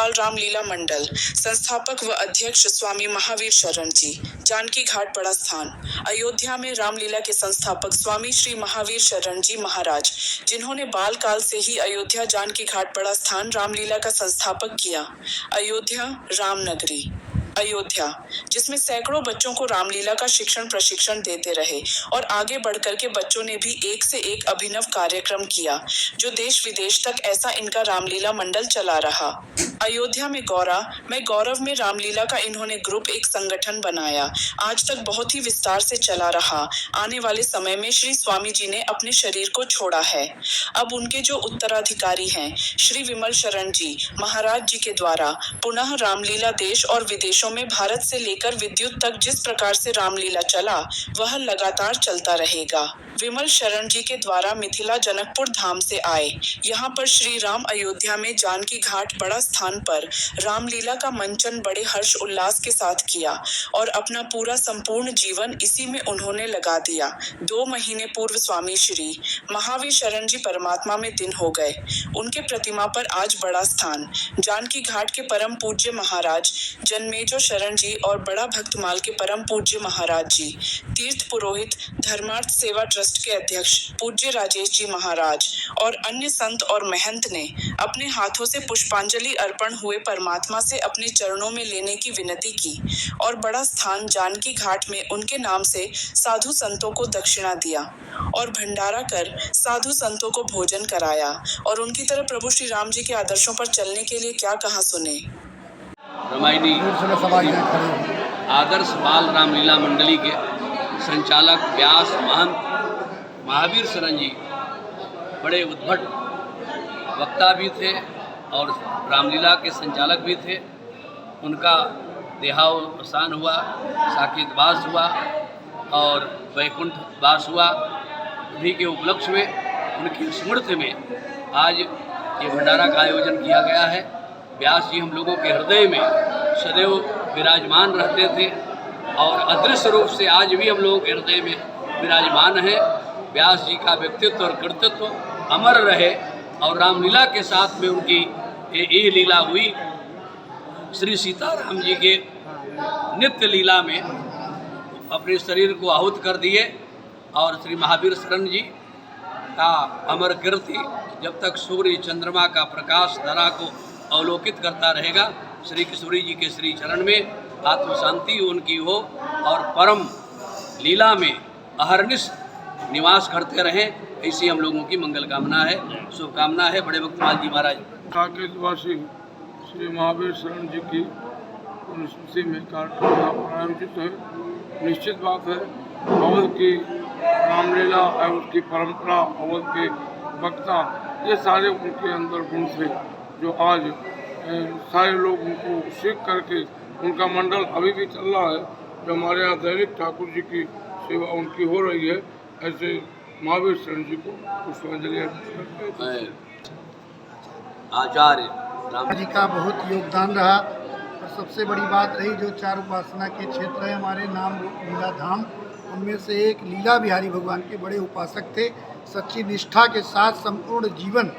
बाल रामलीला मंडल, संस्थापक व अध्यक्ष स्वामी महावीर शरण जी। जानकी घाट बड़ा स्थान। अयोध्या में रामलीला के संस्थापक स्वामी श्री महावीर शरण जी महाराज, जिन्होंने बाल काल से ही अयोध्या जानकी घाट बड़ा स्थान रामलीला का संस्थापक किया। अयोध्या रामनगरी, अयोध्या जिसमें सैकड़ों बच्चों को रामलीला का शिक्षण प्रशिक्षण देते रहे और आगे बढ़कर के बच्चों ने भी एक से एक अभिनव कार्यक्रम किया, जो देश विदेश तक ऐसा इनका रामलीला मंडल चला रहा। अयोध्या में गौरा मैं गौरव में रामलीला का इन्होंने ग्रुप एक संगठन बनाया, आज तक बहुत ही विस्तार से चला रहा। आने वाले समय में श्री स्वामी जी ने अपने शरीर को छोड़ा है। अब उनके जो उत्तराधिकारी हैं श्री विमल शरण जी महाराज जी के द्वारा पुनः रामलीला देश और विदेशों में भारत से लेकर विद्युत तक जिस प्रकार से रामलीला चला वह लगातार चलता रहेगा। विमल शरण जी के द्वारा मिथिला जनकपुर धाम से आए, यहाँ पर श्री राम अयोध्या में जानकी घाट बड़ा स्थान पर रामलीला का मंचन बड़े हर्ष उल्लास के साथ किया और अपना पूरा संपूर्ण जीवन इसी में उन्होंने लगा दिया। 2 महीने पूर्व स्वामी श्री महावीर शरण जी परमात्मा में दिन हो गए। उनके प्रतिमा पर आज बड़ा स्थान। जानकी घाट के परम पूज्य महाराज जन्मेजय शरण जी और बड़ा भक्तमाल के परम पूज्य महाराज जी, तीर्थ पुरोहित धर्मार्थ सेवा ट्रस्ट के अध्यक्ष पूज्य राजेश जी महाराज और अन्य संत और महंत ने अपने हाथों से पुष्पांजलि अर्पण हुए परमात्मा से अपने चरणों में लेने की विनती की और बड़ा स्थान जानकी घाट में उनके नाम से साधु संतों को दक्षिणा दिया और भंडारा कर साधु संतों को भोजन कराया और उनकी तरह प्रभु श्री राम जी के आदर्शों पर चलने के लिए क्या कहा सुने। रामायणी आदर्श बाल रामलीला मंडली के संचालक व्यास महंत महावीर शरण जी बड़े उद्भट वक्ता भी थे और रामलीला के संचालक भी थे। उनका देहावसान हुआ, साकेत वास हुआ और वैकुंठ वास हुआ। उन्हीं के उपलक्ष्य में, उनकी स्मृति में आज ये भंडारा का आयोजन किया गया है। व्यास जी हम लोगों के हृदय में सदैव विराजमान रहते थे और अदृश्य रूप से आज भी हम लोगों के हृदय में विराजमान है। व्यास जी का व्यक्तित्व और कृतित्व अमर रहे और रामलीला के साथ में उनकी ये लीला हुई। श्री सीताराम जी के नित्य लीला में अपने शरीर को आहुत कर दिए और श्री महावीर शरण जी का अमर कीर्ति जब तक सूर्य चंद्रमा का प्रकाश धरा को अवलोकित करता रहेगा। श्री किशोरी जी के श्री चरण में आत्म शांति उनकी हो और परम लीला में अहरनिश निवास करते रहें, ऐसी हम लोगों की मंगल कामना है, शुभकामना है। बड़े भक्तमाल जी महाराज साकेतवासी श्री महावीर शरण जी की स्मृति में कार्यक्रम आयोजित है। निश्चित बात है, अवध की रामलीला, अवध की परंपरा, अवध के वक्ता, ये सारे उनके अंदर गुण थे जो आज सारे लोग उनको सीख करके उनका मंडल अभी भी चल रहा है। जो हमारे यहाँ दैनिक ठाकुर जी की सेवा उनकी हो रही है, ऐसे महावीर शरण जी को पुष्पांजलि अर्पित करते हैं। आचार्य राम जी का बहुत योगदान रहा और सबसे बड़ी बात रही जो 4 उपासना के क्षेत्र है हमारे नाम लीला धाम, उनमें से एक लीला बिहारी भगवान के बड़े उपासक थे। सच्ची निष्ठा के साथ संपूर्ण जीवन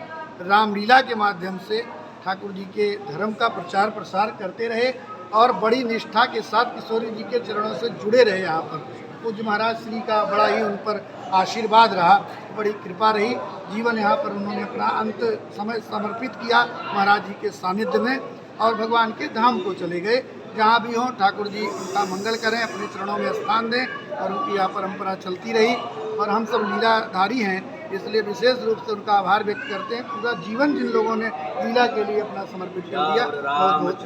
रामलीला के माध्यम से ठाकुर जी के धर्म का प्रचार प्रसार करते रहे और बड़ी निष्ठा के साथ किशोरी जी के चरणों से जुड़े रहे। यहाँ पर पूज्य महाराज श्री का बड़ा ही उन पर आशीर्वाद रहा, बड़ी कृपा रही। जीवन यहाँ पर उन्होंने अपना अंत समय समर्पित किया महाराज जी के सानिध्य में और भगवान के धाम को चले गए। जहाँ भी हों ठाकुर जी उनका मंगल करें, अपने चरणों में स्थान दें और उनकी यह परंपरा चलती रही। और हम सब लीलाधारी हैं, इसलिए विशेष रूप से उनका आभार व्यक्त करते हैं। पूरा जीवन जिन लोगों ने लीला के लिए अपना समर्पित कर दिया, बहुत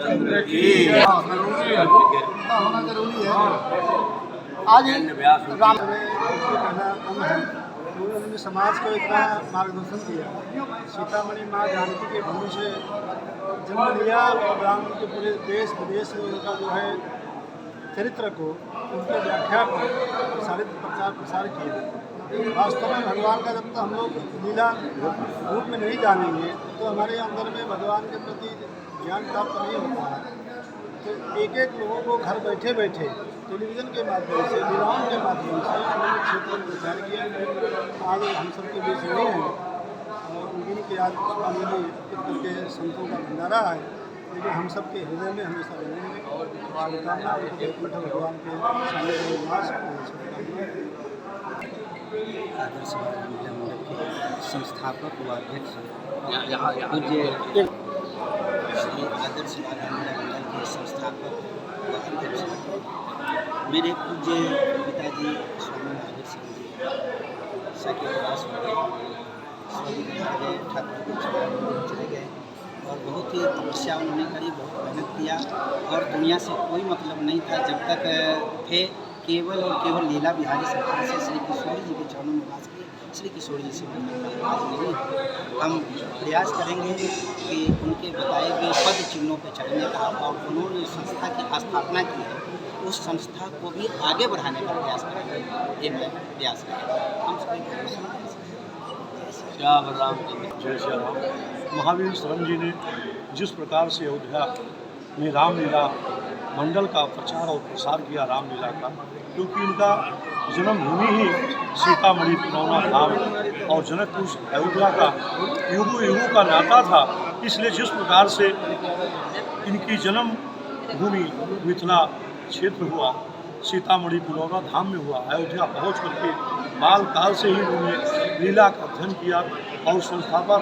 होना जरूरी है। आज राम उन्होंने समाज को इतना मार्गदर्शन दिया। सीतामढ़ी माँ जानकी के भूमि से जन्म लिया और राम के पूरे देश विदेश में उनका जो है चरित्र को, उनके व्याख्या को प्रसारित प्रचार प्रसार किया। वास्तव में भगवान का जब तक हम लोग लीला रूप में नहीं जानेंगे तो हमारे अंदर में भगवान के प्रति ज्ञान प्राप्त नहीं होता है। तो एक एक लोगों को घर बैठे बैठे टेलीविज़न के माध्यम से, लीलाओं के माध्यम से उन्होंने क्षेत्र में प्रचार किया। आज हम सबके बीच नहीं हैं और उन्हीं के आज पुष्पांजलि करके संतों का भंडारा है। क्योंकि हम सबके हृदय में हमेशा रहेंगे। शुभकामना और बैकुंठ भगवान के सामने निवास आदर्श बाल महिला मंडल के संस्थापक व अध्यक्ष यहाँ पूज्य श्री आदर्श बाल महिला मंडल के संस्थापक व अध्यक्ष मेरे पूज्य पिताजी स्वामी महावीर सिंह जी साकेत दास हो गए, स्वामी बिहार गए, ठाकुर के चरण में चले गए और बहुत ही तपस्या उन्होंने करी, बहुत मेहनत किया और दुनिया से कोई मतलब नहीं था जब तक थे। केवल और केवल लीला बिहारी सरकार से श्री किशोर जी के चरणों में वास किए, श्री किशोर जी से आज नहीं। हम प्रयास करेंगे कि उनके बताए गए पद चिन्हों पर चलने का और उन्होंने संस्था की स्थापना की है उस संस्था को भी आगे बढ़ाने का प्रयास करेंगे। ये मैं प्रयास करेंगे। हम सभी श्याम राम जय श्री राम। महावीर शरण जी ने जिस प्रकार से अयोध्या में रामलीला मंडल का प्रचार और प्रसार किया रामलीला का, क्योंकि उनका जन्मभूमि ही सीतामढ़ी पुरौना धाम और जनकपुर अयोध्या का युगों युगों का नाता था, इसलिए जिस प्रकार से इनकी जन्मभूमि मिथिला क्षेत्र हुआ, सीतामढ़ी पुरौना धाम में हुआ, अयोध्या पहुँच करके बाल काल से ही उन्होंने लीला का अध्ययन किया और संस्थापक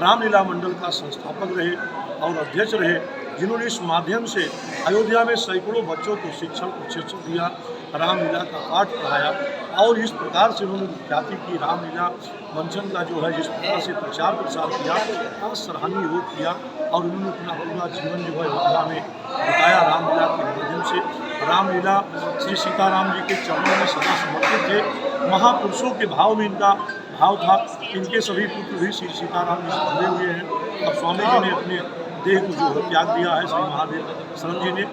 रामलीला मंडल का संस्थापक रहे और अध्यक्ष रहे, जिन्होंने इस माध्यम से अयोध्या में सैकड़ों बच्चों को प्रशिक्षण दिया, रामलीला का पाठ पढ़ाया और इस प्रकार से उन्होंने ख्याति की। रामलीला मंचन का जो है जिस प्रकार से प्रचार प्रसार किया, बहुत सराहनीय योग किया और उन्होंने अपना पूरा जीवन जो है अयोध्या में बताया रामलीला के माध्यम से। रामलीला श्री सीताराम जी के चरणों में सदा समर्पित थे। महापुरुषों के भाव में इनका भाव था। इनके सभी पुत्र भी श्री सीताराम जी से जुड़े हुए हैं। अब स्वामी जी ने अपने देह को जो त्याग दिया है श्री महावीर शरण जी ने,